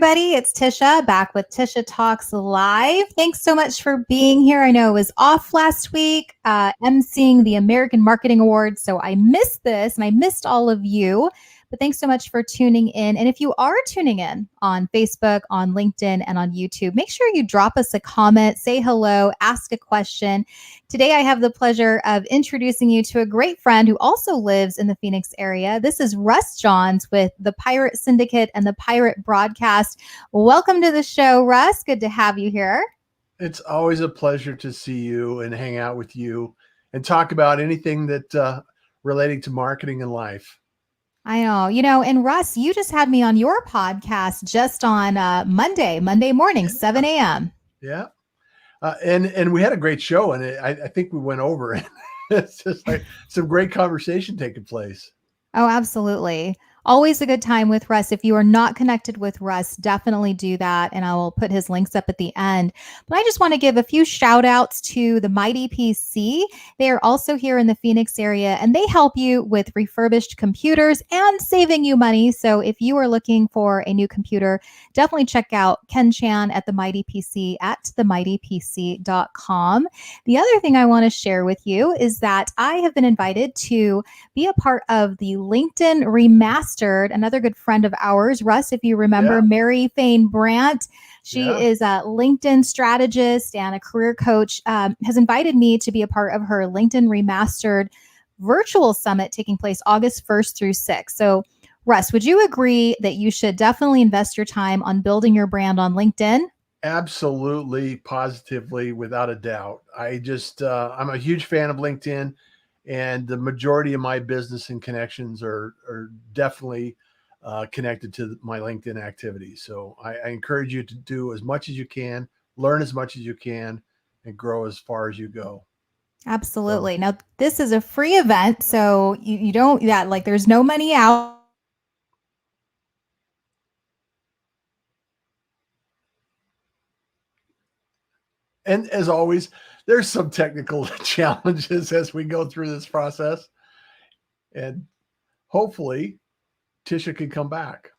everybody. It's Tisha back with Tisha Talks Live. Thanks so much for being here. I know it was off last week, emceeing the American Marketing Awards, so I missed this and I missed all of you. But thanks so much for tuning in. And if you are tuning in on Facebook, on LinkedIn, and on YouTube, make sure you drop us a comment, say hello, ask a question. Today, I have the pleasure of introducing you to a great friend who also lives in the Phoenix area. This is Russ Johns with the Pirate Syndicate and the Pirate Broadcast. Welcome to the show, Russ. Good to have you here. It's always a pleasure to see you and hang out with you and talk about anything that relating to marketing and life. I know, and Russ, you just had me on your podcast just on Monday morning, 7 a.m. Yeah. And we had a great show, and I think we went over it. It's just like some great conversation taking place. Oh, absolutely. Always a good time with Russ. If you are not connected with Russ, definitely do that. And I will put his links up at the end. But I just want to give a few shout outs to the Mighty PC. They are also here in the Phoenix area, and they help you with refurbished computers and saving you money. So if you are looking for a new computer, definitely check out Ken Chan at the Mighty PC at themightypc.com. The other thing I want to share with you is that I have been invited to be a part of the LinkedIn Remastered. Another good friend of ours, Russ, if you remember, Mary Fain Brandt. She is a LinkedIn strategist and a career coach, has invited me to be a part of her LinkedIn Remastered virtual summit taking place August 1st through 6th. So, Russ, would you agree that you should definitely invest your time on building your brand on LinkedIn? Absolutely, positively, without a doubt. I'm a huge fan of LinkedIn. And the majority of my business and connections are definitely connected to my LinkedIn activities. So I encourage you to do as much as you can, learn as much as you can, and grow as far as you go. Absolutely. Now, this is a free event, so you don't, there's no money out. And as always, there's some technical challenges as we go through this process. And hopefully, Tisha can come back.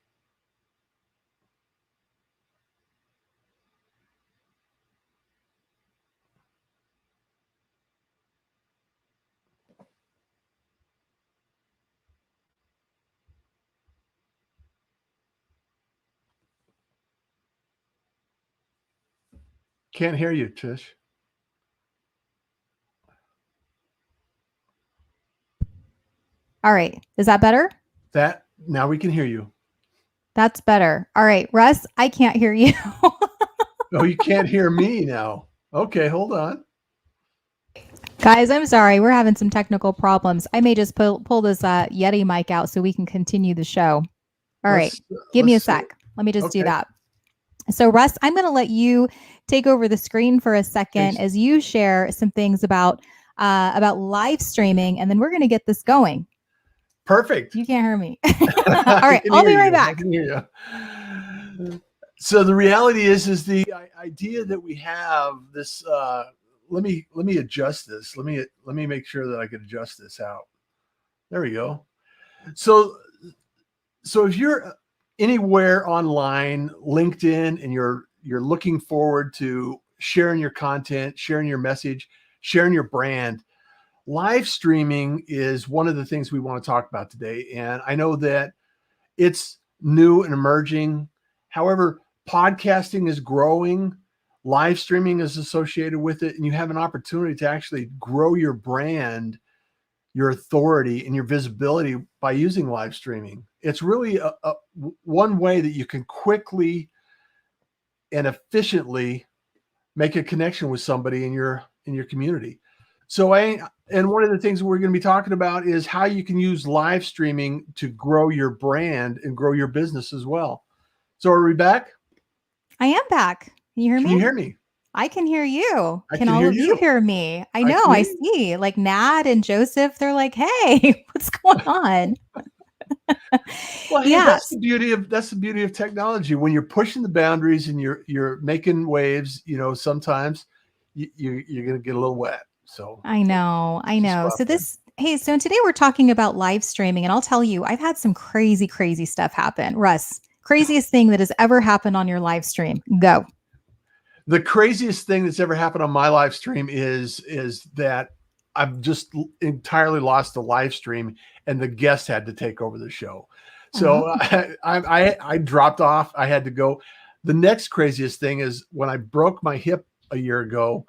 Can't hear you, Tish. All right. Is that better? Now we can hear you. That's better. All right, Russ, I can't hear you. Oh, you can't hear me now. Okay, hold on. Guys, I'm sorry. We're having some technical problems. I may just pull this Yeti mic out so we can continue the show. All right. Give me a sec. Let me just do that. So, Russ, I'm going to let you take over the screen for a second as you share some things about live streaming, and then we're going to get this going. Perfect. You can't hear me. All right. I'll be right back. I can hear you. So the reality is the idea that we have this, let me adjust this. Let me make sure that I can adjust this out. There we go. So if you're anywhere online, LinkedIn, and you're looking forward to sharing your content, sharing your message, sharing your brand, live streaming is one of the things we want to talk about today. And I know that it's new and emerging. However, podcasting is growing. Live streaming is associated with it. And you have an opportunity to actually grow your brand, your authority, and your visibility by using live streaming. It's really one way that you can quickly and efficiently make a connection with somebody in your community. So and one of the things we're going to be talking about is how you can use live streaming to grow your brand and grow your business as well. So are we back? I am back. Can you hear me? Can you hear me? I can hear you. Can all of you hear me? I know. I see. Like Nad and Joseph, they're like, "Hey, what's going on?" Well, hey, that's the beauty of technology. When you're pushing the boundaries and you're making waves, sometimes you're going to get a little wet. So I know. So today we're talking about live streaming, and I'll tell you, I've had some crazy stuff happen. Russ, craziest thing that has ever happened on your live stream. Go. The craziest thing that's ever happened on my live stream is that I've just entirely lost the live stream, and the guest had to take over the show. So Oh. I dropped off. I had to go. The next craziest thing is when I broke my hip a year ago.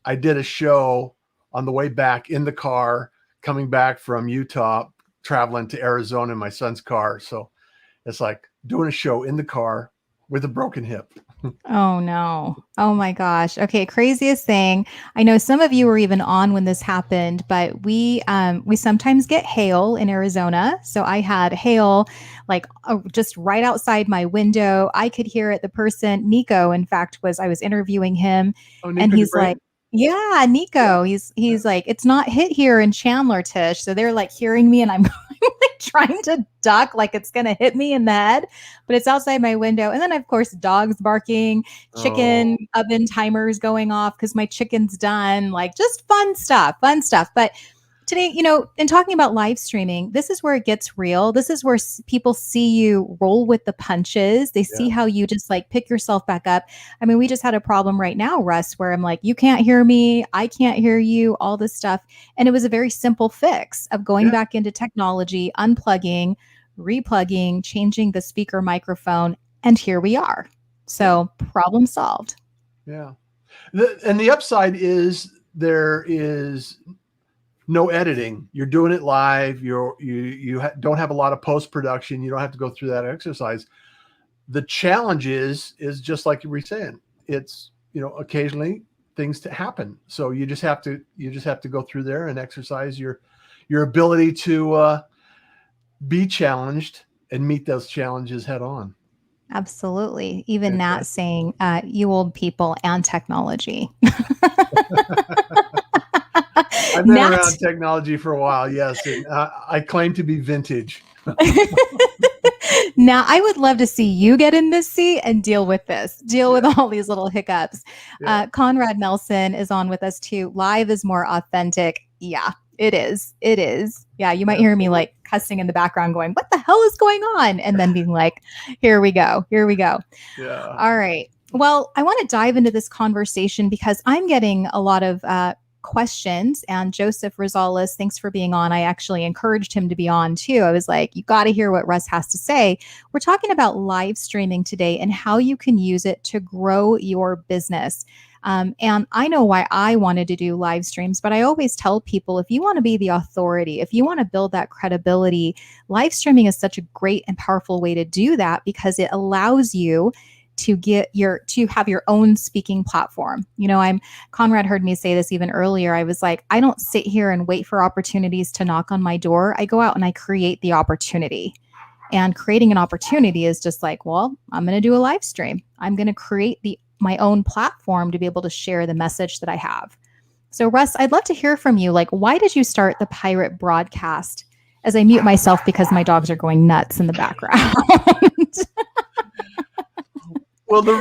I did a show on the way back in the car, coming back from Utah, traveling to Arizona in my son's car. So it's like doing a show in the car with a broken hip. Oh no. Oh my gosh. Okay, craziest thing. I know some of you were even on when this happened, but we sometimes get hail in Arizona. So I had hail like just right outside my window. I could hear it. The person, Nico, in fact, I was interviewing him, Oh, and Nico he's like, DeGrain? yeah, Nico. He's like, it's not hit here in Chandler, Tish. So they're like hearing me, and I'm like trying to duck like it's gonna hit me in the head, but it's outside my window. And then of course dogs barking, chicken Oh, oven timers going off because my chicken's done. Like just fun stuff, fun stuff. But today, in talking about live streaming, this is where it gets real. This is where people see you roll with the punches. They see yeah. how you just like pick yourself back up. I mean, we just had a problem right now, Russ, where I'm like, you can't hear me. I can't hear you, all this stuff. And it was a very simple fix of going Yeah. back into technology, unplugging, replugging, changing the speaker microphone. And here we are. Yeah. So problem solved. Yeah. And the upside is there is no editing. You're doing it live. You don't have a lot of post production. You don't have to go through that exercise. The challenge is just like you were saying. It's occasionally things to happen. So you just have to go through there and exercise your ability to be challenged and meet those challenges head on. Absolutely. Even Nat Fantastic. saying, you old people and technology. I've been Nat. around technology for a while, yes, and I claim to be vintage. Now, I would love to see you get in this seat and deal with this, deal with Yeah, all these little hiccups. yeah, Conrad Nelson is on with us too. Live is more authentic. Yeah, it is. It is. Yeah, you might hear me absolutely. like cussing in the background going, what the hell is going on? And then being like, here we go. Here we go. Yeah, All right. Well, I want to dive into this conversation because I'm getting a lot of questions. And Joseph Rosales, thanks for being on. I actually encouraged him to be on too. I was like, you got to hear what Russ has to say. We're talking about live streaming today and how you can use it to grow your business. And I know why I wanted to do live streams, but I always tell people if you want to be the authority, if you want to build that credibility, live streaming is such a great and powerful way to do that because it allows you to have your own speaking platform. Conrad heard me say this even earlier. I was like, I don't sit here and wait for opportunities to knock on my door. I go out and I create the opportunity. And creating an opportunity is just like, well, I'm going to do a live stream. I'm going to create my own platform to be able to share the message that I have. So Russ, I'd love to hear from you. Like, why did you start the Pirate Broadcast? As I mute myself because my dogs are going nuts in the background. well, the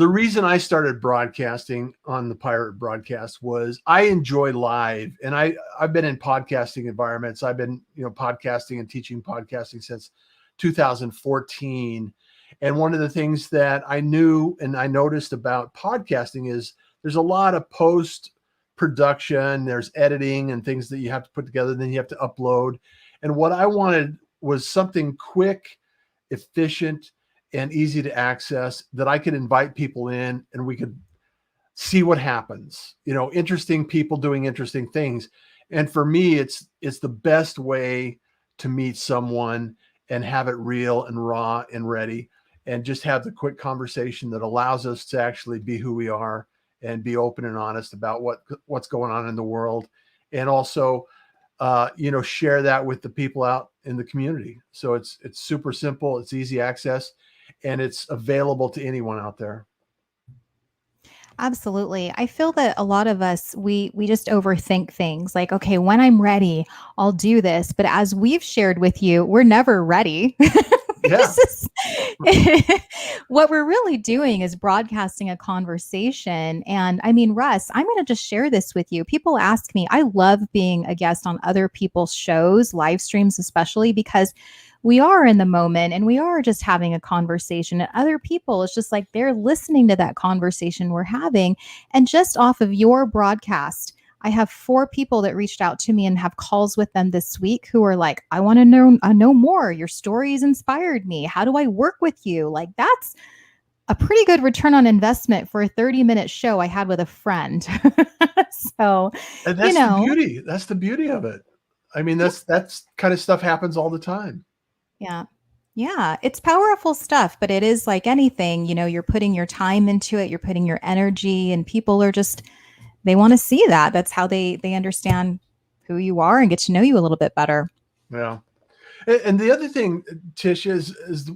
reason I started broadcasting on the Pirate Broadcast was I enjoy live, and I've been in podcasting environments. I've been podcasting and teaching podcasting since 2014. And one of the things that I knew and I noticed about podcasting is there's a lot of post production, there's editing and things that you have to put together, then you have to upload. And what I wanted was something quick, efficient, and easy to access that I could invite people in and we could see what happens. Interesting people doing interesting things. And for me, it's the best way to meet someone and have it real and raw and ready, and just have the quick conversation that allows us to actually be who we are and be open and honest about what's going on in the world. And also, share that with the people out in the community. So it's super simple. It's easy access, and it's available to anyone out there. Absolutely. I feel that a lot of us, we just overthink things like, okay, when I'm ready, I'll do this. But as we've shared with you, we're never ready. Yeah. This what we're really doing is broadcasting a conversation. And I mean, Russ, I'm going to just share this with you. People ask me, I love being a guest on other people's shows, live streams, especially because we are in the moment and we are just having a conversation. And other people, it's just like they're listening to that conversation we're having. And just off of your broadcast, I have 4 people that reached out to me and have calls with them this week who are like, I want to know more. Your stories inspired me. How do I work with you? Like, that's a pretty good return on investment for a 30-minute show I had with a friend. So, And you that's the know, beauty. That's the beauty of it. I mean, yeah, that's kind of stuff happens all the time. yeah. Yeah, it's powerful stuff, but it is like anything, you're putting your time into it, you're putting your energy, and people are just they want to see that. That's how they understand who you are and get to know you a little bit better. Yeah. And the other thing, Tish, is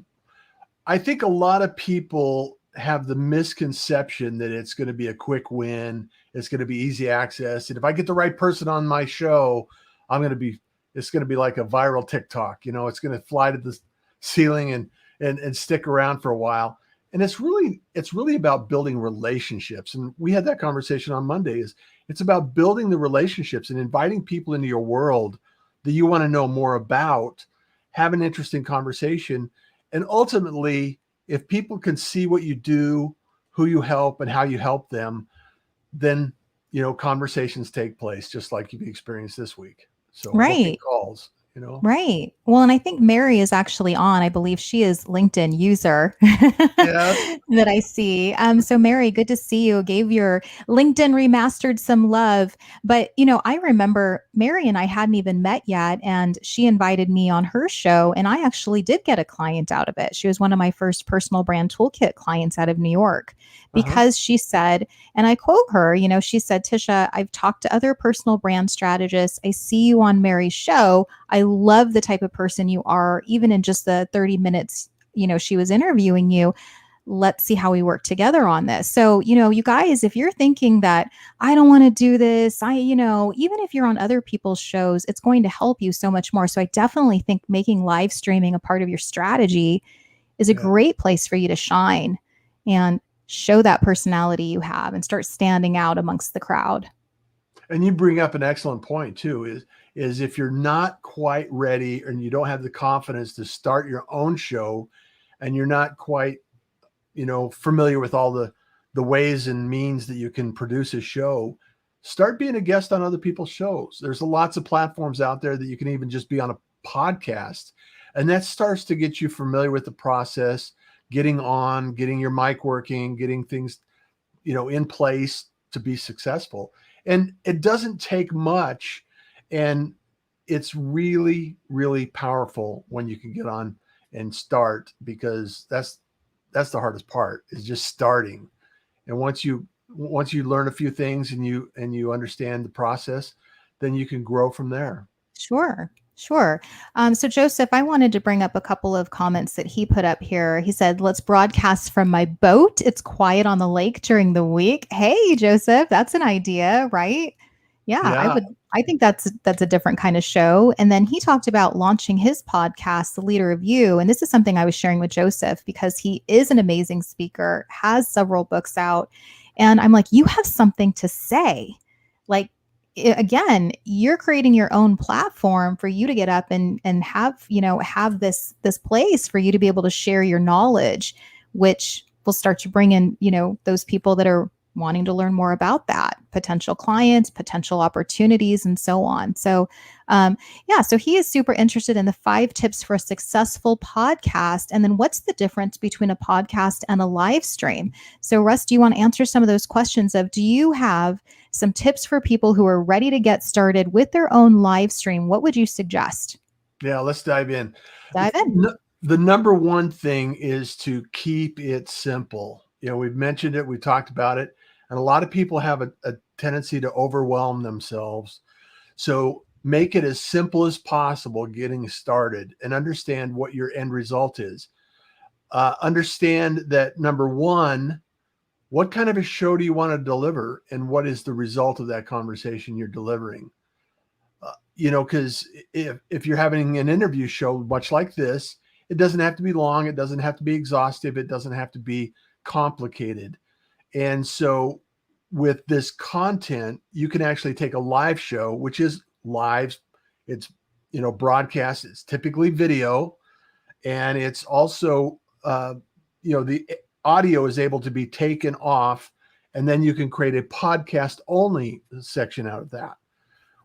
I think a lot of people have the misconception that it's going to be a quick win. It's going to be easy access. And if I get the right person on my show, it's going to be like a viral TikTok, it's going to fly to the ceiling and stick around for a while. And it's really about building relationships. And we had that conversation on Monday it's about building the relationships and inviting people into your world that you want to know more about, have an interesting conversation. And ultimately, if people can see what you do, who you help, and how you help them, then, conversations take place just like you've experienced this week. So booking Right. calls. Right. Well, and I think Mary is actually on. I believe she is LinkedIn user Yes. that I see. So Mary, good to see you. Gave your LinkedIn remastered some love. But I remember Mary and I hadn't even met yet, and she invited me on her show, and I actually did get a client out of it. She was one of my first personal brand toolkit clients out of New York Uh-huh. because she said, and I quote her, she said, Tisha, I've talked to other personal brand strategists. I see you on Mary's show. I love the type of person you are, even in just the 30 minutes, she was interviewing you. Let's see how we work together on this. So, you guys, if you're thinking that I don't want to do this, even if you're on other people's shows, it's going to help you so much more. So I definitely think making live streaming a part of your strategy is a Yeah. great place for you to shine and show that personality you have and start standing out amongst the crowd. And you bring up an excellent point too, is if you're not quite ready and you don't have the confidence to start your own show and you're not quite, familiar with all the ways and means that you can produce a show, start being a guest on other people's shows. There's lots of platforms out there that you can even just be on a podcast. And that starts to get you familiar with the process, getting your mic working, getting things, in place to be successful. And it doesn't take much. And it's really, really powerful when you can get on and start, because that's the hardest part, is just starting. And once you learn a few things and you understand the process, then you can grow from there. Sure. Sure. So, Joseph, I wanted to bring up a couple of comments that he put up here. He said, let's broadcast from my boat. It's quiet on the lake during the week. Hey, Joseph, that's an idea, right? Yeah, Yeah. I think that's a different kind of show. And then he talked about launching his podcast, The Leader of You. And this is something I was sharing with Joseph because he is an amazing speaker, has several books out. And I'm like, you have something to say. Like, again, you're creating your own platform for you to get up and have this place for you to be able to share your knowledge, which will start to bring in those people that are wanting to learn more about that, potential clients, potential opportunities, and so on. So so he is super interested in the 5 tips for a successful podcast, and then what's the difference between a podcast and a live stream. So Russ, do you want to answer some of those questions of, do you have some tips for people who are ready to get started with their own live stream? What would you suggest? Yeah, let's dive in. Dive in. The number one thing is to keep it simple. We've mentioned it, we talked about it, and a lot of people have a tendency to overwhelm themselves. So make it as simple as possible getting started, and understand what your end result is. Understand that, number one, what kind of a show do you want to deliver, and what is the result of that conversation you're delivering? Because if you're having an interview show much like this, It doesn't have to be long. It doesn't have to be exhaustive. It doesn't have to be complicated. And so with this content, you can actually take a live show, which is live. It's, broadcast. It's typically video, and it's also, the audio is able to be taken off, and then you can create a podcast only section out of that,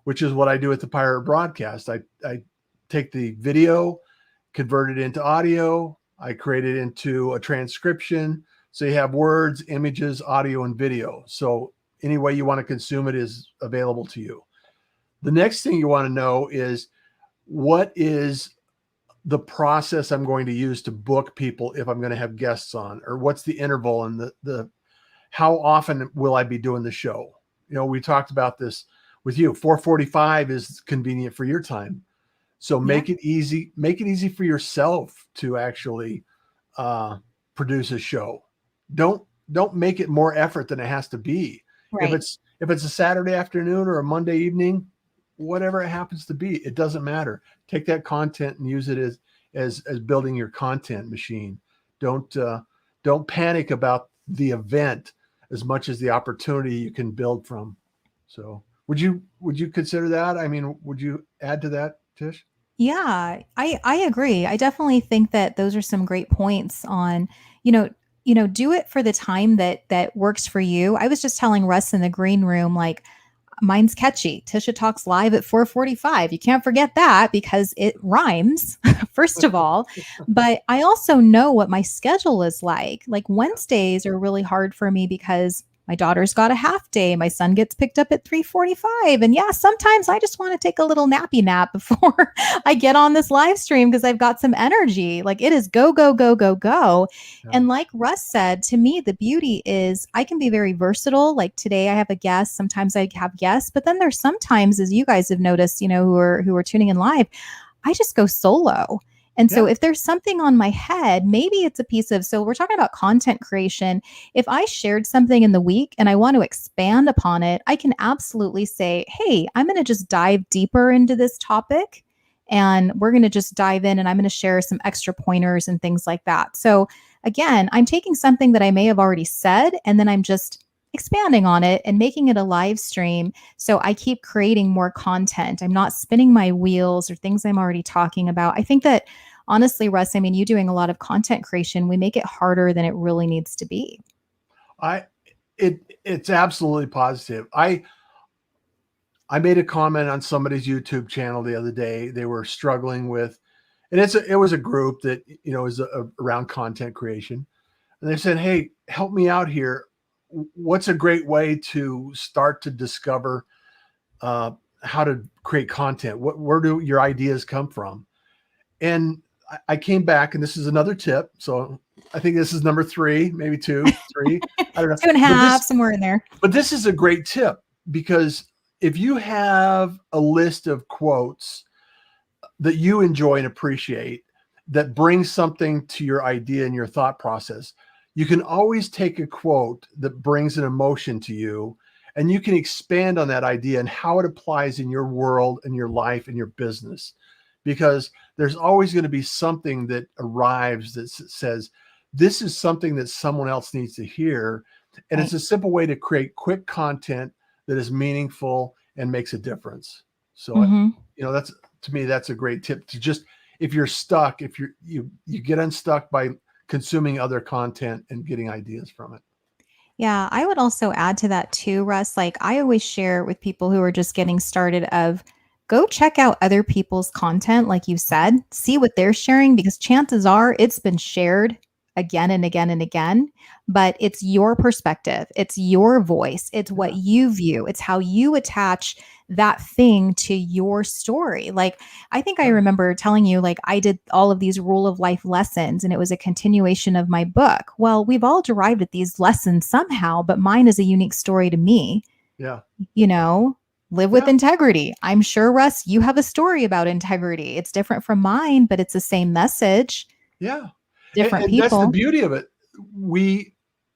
which is what I do with the Pirate Broadcast. I take the video, convert it into audio. I create it into a transcription. So you have words, images, audio, and video. So any way you want to consume it is available to you. The next thing you want to know is, what is the process I'm going to use to book people if I'm going to have guests on, or what's the interval and the how often will I be doing the show? We talked about this with you. 4:45 is convenient for your time. So make it easy. Make it easy for yourself to actually produce a show. Don't make it more effort than it has to be. Right. If it's a Saturday afternoon or a Monday evening, whatever it happens to be, it doesn't matter. Take that content and use it as building your content machine. Don't panic about the event as much as the opportunity you can build from. So would you consider that? I mean, would you add to that, Tish? Yeah, I agree. I definitely think that those are some great points on, you know, do it for the time that works for you. I was just telling Russ in the green room, like, mine's catchy. Tisha Talks live at 4:45. You can't forget that because it rhymes, first of all. But I also know what my schedule is like. Like Wednesdays are really hard for me because my daughter's got a half day. My son gets picked up at 3:45. And yeah, sometimes I just want to take a little nappy nap before I get on this live stream because I've got some energy. Like it is go, go, go, go, go. Yeah. And like Russ said, to me, the beauty is I can be very versatile. Like today I have a guest. Sometimes I have guests, but then there's sometimes, as you guys have noticed, who are tuning in live, I just go solo. And so if there's something on my head, maybe it's a piece of, so we're talking about content creation. If I shared something in the week and I want to expand upon it, I can absolutely say, hey, I'm going to just dive deeper into this topic and we're going to just dive in and I'm going to share some extra pointers and things like that. So again, I'm taking something that I may have already said and then I'm just expanding on it and making it a live stream. So I keep creating more content. I'm not spinning my wheels or things I'm already talking about. I think that honestly, Russ, I mean, you doing a lot of content creation, we make it harder than it really needs to be. It's absolutely positive. I made a comment on somebody's YouTube channel the other day. They were struggling with, and it was a group that, is around content creation. And they said, hey, help me out here. What's a great way to start to discover how to create content? Where do your ideas come from? And I came back, and this is another tip. So I think this is number 3, maybe 2, 3. I don't know. 2.5, somewhere in there. But this is a great tip because if you have a list of quotes that you enjoy and appreciate that bring something to your idea and your thought process, you can always take a quote that brings an emotion to you and you can expand on that idea and how it applies in your world and your life and your business. Because there's always going to be something that arrives that says, this is something that someone else needs to hear. And it's a simple way to create quick content that is meaningful and makes a difference. So, that's, to me, that's a great tip to just, if you're stuck, if you get unstuck by consuming other content and getting ideas from it. Yeah, I would also add to that too, Russ. Like I always share with people who are just getting started of go check out other people's content, like you said, see what they're sharing, because chances are it's been shared again and again and again, but it's your perspective, it's your voice, it's what you view, it's how you attach that thing to your story. Like, I think I remember telling you, like, I did all of these rule of life lessons and it was a continuation of my book. Well, we've all derived at these lessons somehow, but mine is a unique story to me. Yeah. Live with integrity. I'm sure, Russ, you have a story about integrity. It's different from mine, but it's the same message. Yeah. Different and people. That's the beauty of it. We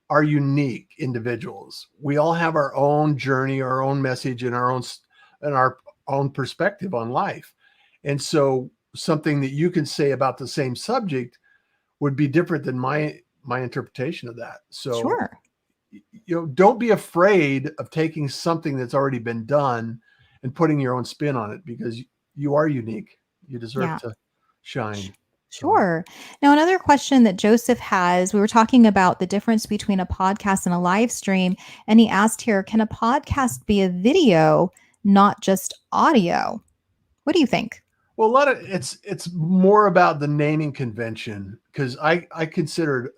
are unique individuals. We all have our own journey, our own message, and our own perspective on life. And so something that you can say about the same subject would be different than my interpretation of that. So, Sure. don't be afraid of taking something that's already been done and putting your own spin on it, because you are unique. You deserve Yeah. to shine. So, Sure. Now, another question that Joseph has, we were talking about the difference between a podcast and a live stream. And he asked here, can a podcast be a video, not just audio? What do you think? well, a lot of it's more about the naming convention, because I considered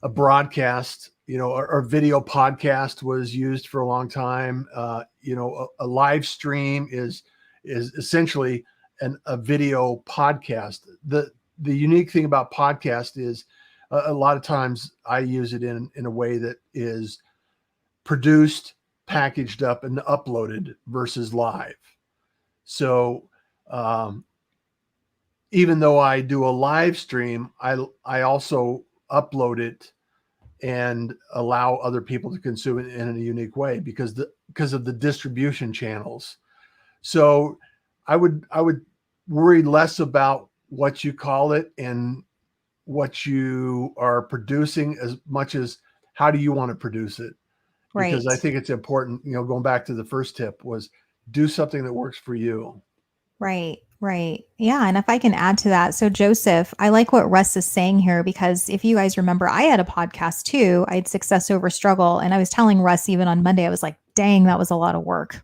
a broadcast, or video podcast was used for a long time. A live stream is essentially a video podcast. The unique thing about podcast is a lot of times I use it in a way that is produced, packaged up, and uploaded versus live. So even though I do a live stream, I also upload it and allow other people to consume it in a unique way, because of the distribution channels. So I would worry less about what you call it and what you are producing, as much as how do you want to produce it, because I Right. think it's important, going back to the first tip, was do something that works for you. Right, right. Yeah. And if I can add to that, so Joseph, I like what Russ is saying here because if you guys remember, I had a podcast too. I had Success Over Struggle. And I was telling Russ even on Monday, I was like, dang, that was a lot of work.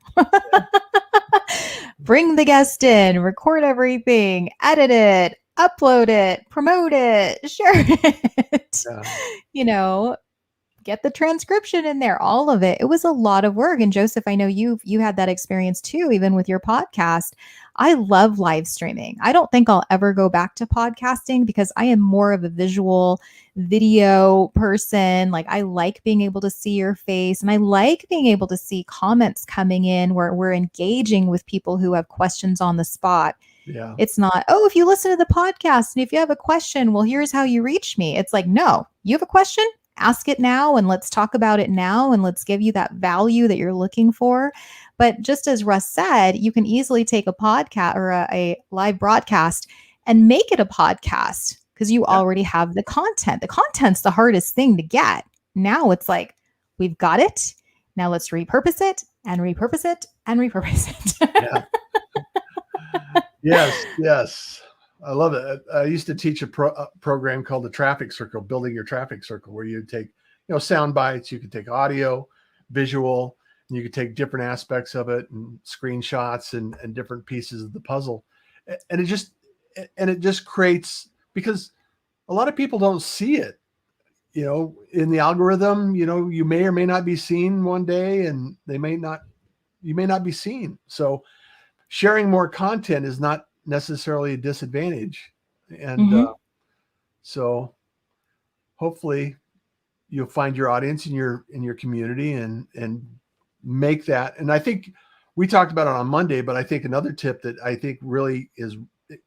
Bring the guest in, record everything, edit it, upload it, promote it, share it. Yeah. You know, get the transcription in there, all of it. It was a lot of work. And Joseph, I know you had that experience too, even with your podcast. I love live streaming. I don't think I'll ever go back to podcasting because I am more of a visual video person. Like I like being able to see your face and I like being able to see comments coming in where we're engaging with people who have questions on the spot. Yeah. It's not, oh, if you listen to the podcast and if you have a question, well, here's how you reach me. It's like, no, you have a question? Ask it now and let's talk about it now and let's give you that value that you're looking for. But just as Russ said, you can easily take a podcast or a live broadcast and make it a podcast because you already have the content. The content's the hardest thing to get. Now it's like, we've got it. Now let's repurpose it and repurpose it and repurpose it. Yeah. Yes. I love it. I used to teach a program called the Traffic Circle, building your traffic circle, where you take, sound bites. You could take audio, visual, and you could take different aspects of it and screenshots and different pieces of the puzzle. And it just creates, because a lot of people don't see it, in the algorithm, you may or may not be seen one day and you may not be seen. So sharing more content is not necessarily a disadvantage. And so hopefully you'll find your audience in your community and make that. And I think we talked about it on Monday, but I think another tip that I think really is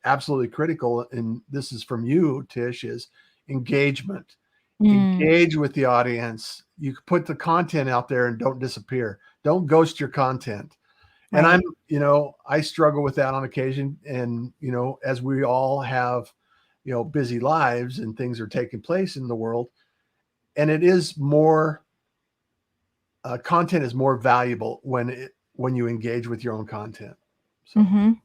absolutely critical, and this is from you, Tish, is engagement. Engage with the audience. You put the content out there and don't disappear. Don't ghost your content. And Right. I struggle with that on occasion. And, as we all have, busy lives and things are taking place in the world, and it is more, content is more valuable when you engage with your own content. So.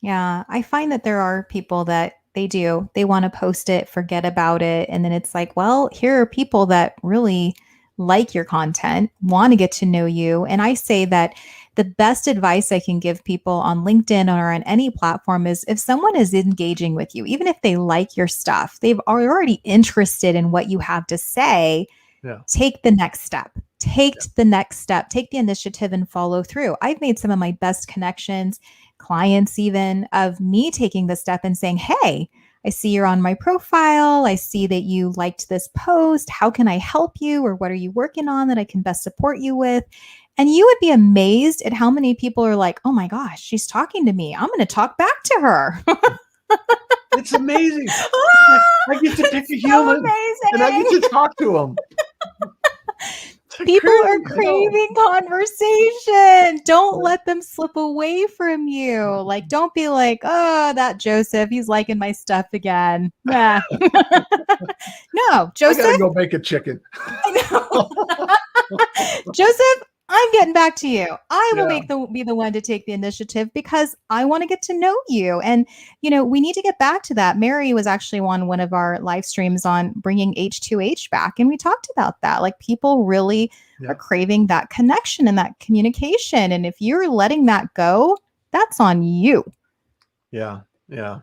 Yeah. I find that there are people that they want to post it, forget about it. And then it's like, well, here are people that really like your content, want to get to know you. And I say that the best advice I can give people on LinkedIn or on any platform is if someone is engaging with you, even if they like your stuff, they've already interested in what you have to say. Yeah. Take the next step. Take the initiative and follow through. I've made some of my best connections, clients even, of me taking the step and saying, hey, I see you're on my profile. I see that you liked this post. How can I help you? Or what are you working on that I can best support you with? And you would be amazed at how many people are like, oh my gosh, she's talking to me. I'm going to talk back to her. It's amazing. I get to pick a So human amazing. and I get to talk to them. People are Crazy. craving conversation. Don't let them slip away from you. Like, don't be like, oh, that Joseph, he's liking my stuff again. Nah. No, I gotta Joseph, go make a chicken. I know. Joseph, I'm getting back to you. I will Yeah. be the one to take the initiative because I want to get to know you. And we need to get back to that. Mary was actually on one of our live streams on bringing H2H back, and we talked about that. Like, people really are Yeah. craving that connection and that communication. And if you're letting that go, that's on you. Yeah. Yeah.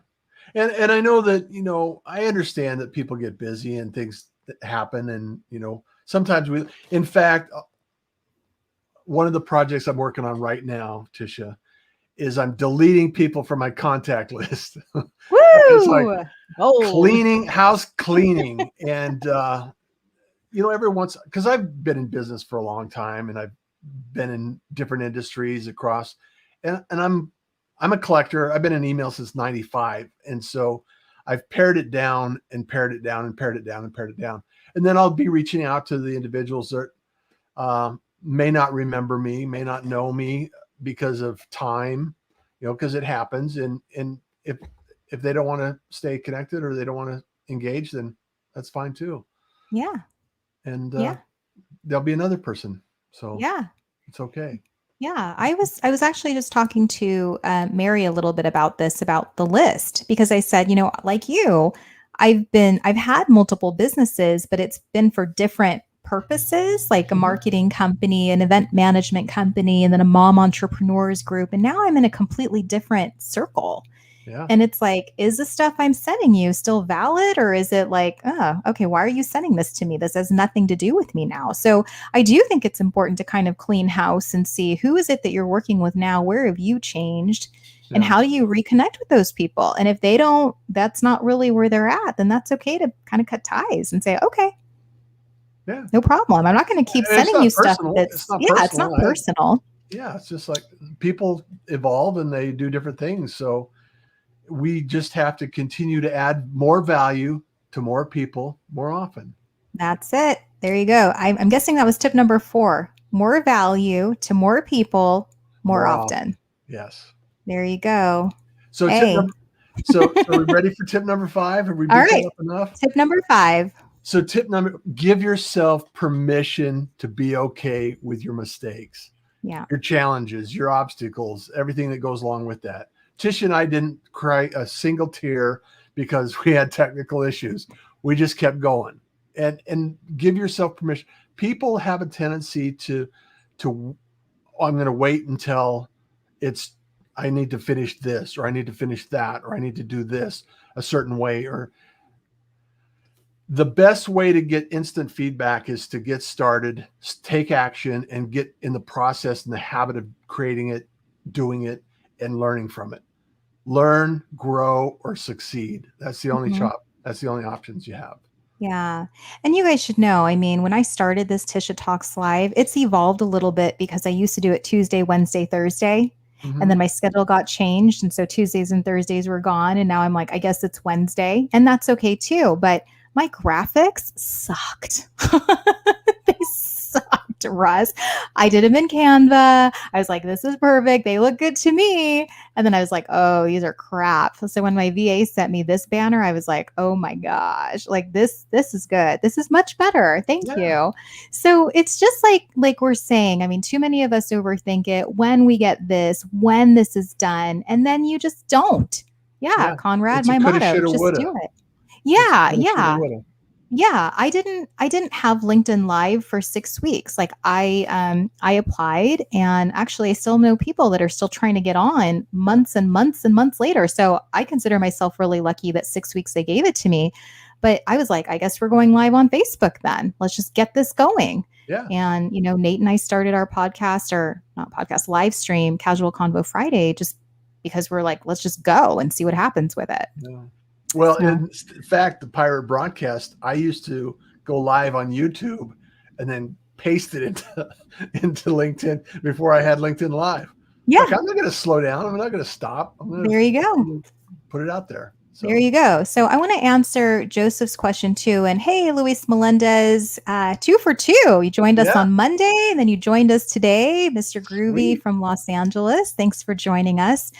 And I know that, I understand that people get busy and things that happen. And, sometimes in fact, one of the projects I'm working on right now, Tisha, is I'm deleting people from my contact list. It's like Woo! Bold. house cleaning. And, every once, because I've been in business for a long time and I've been in different industries across, and I'm a collector. I've been in email since 95. And so I've pared it down and pared it down and pared it down and pared it down. And then I'll be reaching out to the individuals that may not remember me, may not know me because of time, because it happens. And if they don't want to stay connected or they don't want to engage, then that's fine too. Yeah. And Yeah. there'll be another person. So Yeah. it's okay. Yeah, I was actually just talking to Mary a little bit about this, about the list, because I said, like you, I've had multiple businesses, but it's been for different purposes, like a marketing company, an event management company, and then a mom entrepreneurs group. And now I'm in a completely different circle. Yeah. And it's like, is the stuff I'm sending you still valid? Or is it like, oh, okay, why are you sending this to me? This has nothing to do with me now. So I do think it's important to kind of clean house and see who is it that you're working with now? Where have you changed? And how do you reconnect with those people? And if they don't, that's not really where they're at, then that's okay to kind of cut ties and say, okay, yeah, no problem. I'm not going to keep sending you stuff that's, it's not personal. Yeah, it's just like people evolve and they do different things. So we just have to continue to add more value to more people more often. That's it. There you go. I'm guessing that was tip number 4. More value to more people more often. Yes. There you go. So hey. So are we ready for tip number 5? Have we beat that up enough? Tip number 5. So give yourself permission to be okay with your mistakes. Yeah. Your challenges, your obstacles, everything that goes along with that. Tish and I didn't cry a single tear because we had technical issues. We just kept going. And give yourself permission. People have a tendency to I'm going to wait until I need to finish this, or I need to finish that, or I need to do this a certain way. Or the best way to get instant feedback is to get started, take action, and get in the process and the habit of creating it, doing it, and learning from it. Learn, grow, or succeed. That's the only That's the only options you have. Yeah. And you guys should know, I mean, when I started this Tisha Talks Live, it's evolved a little bit because I used to do it Tuesday, Wednesday, Thursday. And then my schedule got changed. And so Tuesdays and Thursdays were gone. And now I'm like, I guess it's Wednesday. And that's okay too. But my graphics sucked. They sucked, Russ. I did them in Canva. I was like, this is perfect. They look good to me. And then I was like, oh, these are crap. So when my VA sent me this banner, I was like, oh my gosh, like this is good. This is much better. Thank you. So it's just like we're saying, I mean, too many of us overthink it when we get this, when this is done, and then you just don't. Yeah. Conrad, my motto, just do it. Yeah. Yeah, I didn't have LinkedIn Live for 6 weeks. Like I applied, and actually I still know people that are still trying to get on months and months and months later. So I consider myself really lucky that 6 weeks they gave it to me. But I was like, I guess we're going live on Facebook then. Let's just get this going. Yeah. And Nate and I started our podcast, or not podcast, live stream, Casual Convo Friday, just because we're like, let's just go and see what happens with it. Yeah. Well, in fact, the Pirate Broadcast, I used to go live on YouTube and then paste it into LinkedIn before I had LinkedIn Live. Yeah. Like, I'm not going to slow down. I'm not going to stop. There you go. Put it out there. There So you go. So I want to answer Joseph's question too. And hey, Luis Melendez, 2 for 2. You joined us yeah, on Monday, and then you joined us today, Mr. Groovy sweet. from Los Angeles. Thanks for joining us.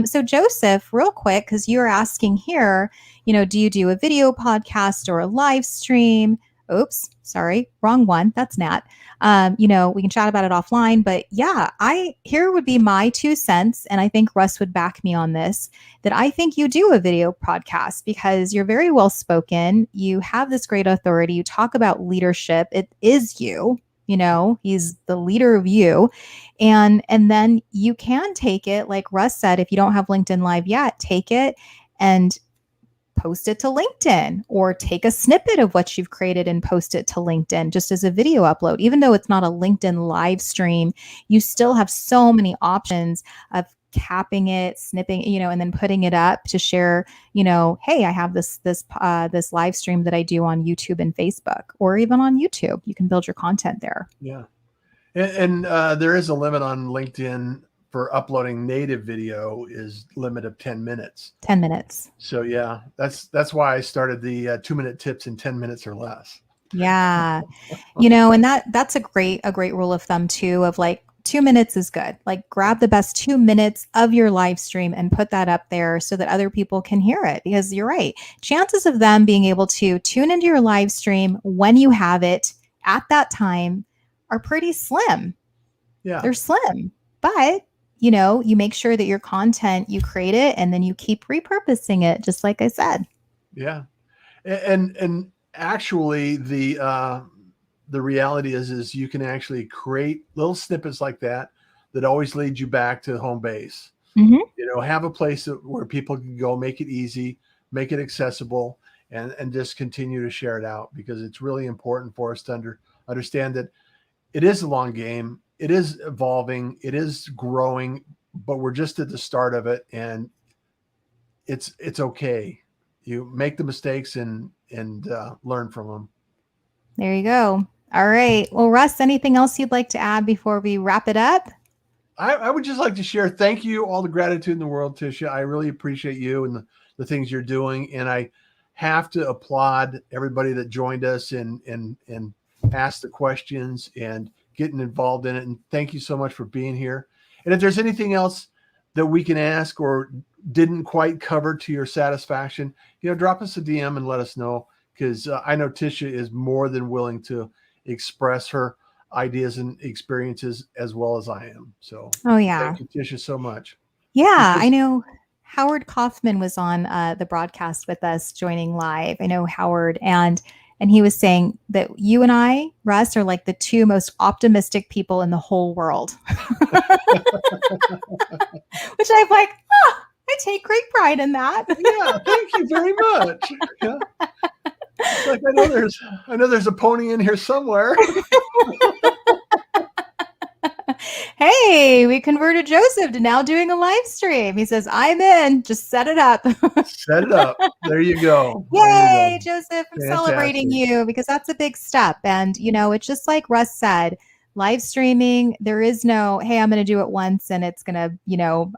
So Joseph, real quick, because you're asking here, do you do a video podcast or a live stream? Oops, sorry, wrong one. That's Nat. We can chat about it offline, but yeah, here would be my 2 cents, and I think Russ would back me on this, that I think you do a video podcast because you're very well spoken. You have this great authority. You talk about leadership. It is you. He's the leader of you. And then you can take it, like Russ said, if you don't have LinkedIn Live yet, take it and post it to LinkedIn, or take a snippet of what you've created and post it to LinkedIn just as a video upload. Even though it's not a LinkedIn live stream, you still have so many options of capping it, snipping, and then putting it up to share, hey, I have this live stream that I do on YouTube and Facebook, or even on YouTube. You can build your content there. Yeah. And there is a limit on LinkedIn for uploading native video, is limit of 10 minutes. 10 minutes. So yeah, that's why I started the 2-minute tips in 10 minutes or less. Yeah. And that's a great rule of thumb too, of like 2 minutes is good. Like grab the best 2 minutes of your live stream and put that up there so that other people can hear it. Because you're right. Chances of them being able to tune into your live stream when you have it at that time are pretty slim. Yeah. They're slim. But you make sure that your content, you create it and then you keep repurposing it, just like I said. Yeah. And actually the reality is you can actually create little snippets like that always lead you back to home base. Mm-hmm. Have a place where people can go, make it easy, make it accessible, and just continue to share it out, because it's really important for us to understand that it is a long game. It is evolving. It is growing, but we're just at the start of it, and it's okay. You make the mistakes and learn from them. There you go. All right. Well, Russ, anything else you'd like to add before we wrap it up? I would just like to share, thank you, all the gratitude in the world, Tisha. I really appreciate you and the things you're doing. And I have to applaud everybody that joined us and asked the questions and getting involved in it. And thank you so much for being here. And if there's anything else that we can ask or didn't quite cover to your satisfaction, drop us a DM and let us know, because I know Tisha is more than willing to express her ideas and experiences as well as I am. So yeah. thank you, Tisha, so much. Yeah, I know Howard Kaufman was on the broadcast with us, joining live. I know Howard, and he was saying that you and I, Russ, are like the 2 most optimistic people in the whole world. Which I'm like, I take great pride in that. Yeah, thank you very much. Yeah. It's like I know there's a pony in here somewhere. Hey, we converted Joseph to now doing a live stream. He says, I'm in. Just set it up. Set it up. There you go. Yay, Joseph. I'm Fantastic. celebrating you, because that's a big step. And, it's just like Russ said, live streaming, there is no, hey, I'm going to do it once and it's going to,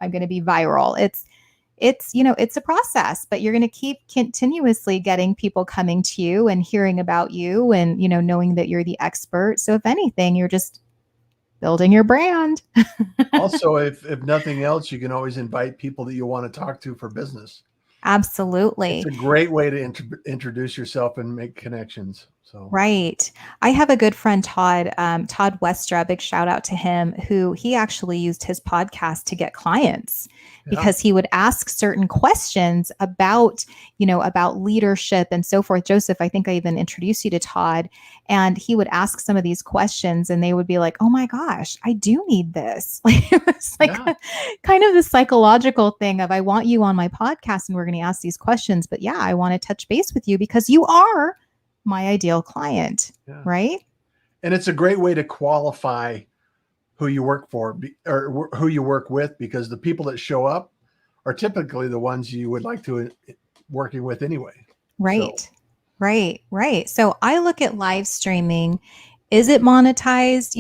I'm going to be viral. It's a process, but you're going to keep continuously getting people coming to you and hearing about you and, knowing that you're the expert. So if anything, you're just building your brand. Also, if nothing else, you can always invite people that you want to talk to for business. Absolutely. It's a great way to introduce yourself and make connections. So right. I have a good friend, Todd Westra, big shout out to him, who he actually used his podcast to get clients, because he would ask certain questions about, about leadership and so forth. Joseph, I think I even introduced you to Todd, and he would ask some of these questions and they would be like, oh my gosh, I do need this. It's like kind of the psychological thing of, I want you on my podcast and we're going to ask these questions, but yeah, I want to touch base with you because you are my ideal client, right? And it's a great way to qualify who you work for or who you work with, because the people that show up are typically the ones you would like to working with anyway. Right. So I look at live streaming Is it monetized?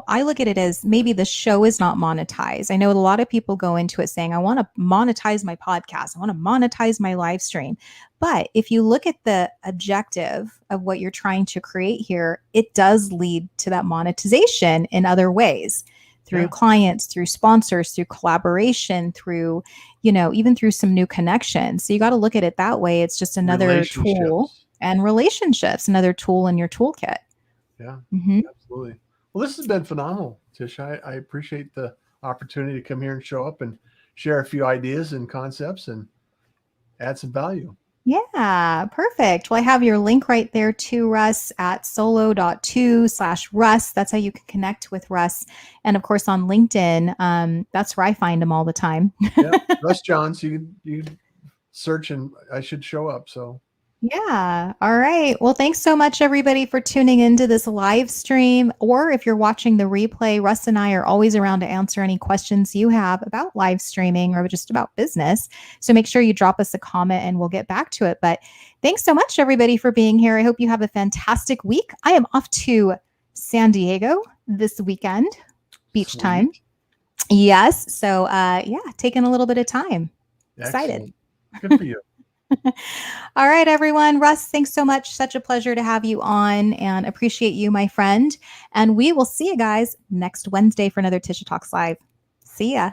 I look at it as maybe the show is not monetized. I know a lot of people go into it saying, I want to monetize my podcast. I want to monetize my live stream. But if you look at the objective of what you're trying to create here, it does lead to that monetization in other ways through clients, through sponsors, through collaboration, through, even through some new connections. So you got to look at it that way. It's just another tool, and relationships, another tool in your toolkit. Yeah, Mm-hmm. absolutely. Well, this has been phenomenal, Tish. I appreciate the opportunity to come here and show up and share a few ideas and concepts and add some value. Yeah, perfect. Well, I have your link right there to Russ at solo.to/Russ. That's how you can connect with Russ. And of course, on LinkedIn, that's where I find him all the time. Yeah, Russ Johns. You search and I should show up. So. Yeah. All right. Well, thanks so much, everybody, for tuning into this live stream. Or if you're watching the replay, Russ and I are always around to answer any questions you have about live streaming or just about business. So make sure you drop us a comment and we'll get back to it. But thanks so much, everybody, for being here. I hope you have a fantastic week. I am off to San Diego this weekend, beach Sweet. time. Yes. So, taking a little bit of time. Excellent. Excited. Good for you. All right, everyone. Russ, thanks so much. Such a pleasure to have you on, and appreciate you, my friend. And we will see you guys next Wednesday for another Tisha Talks Live. See ya.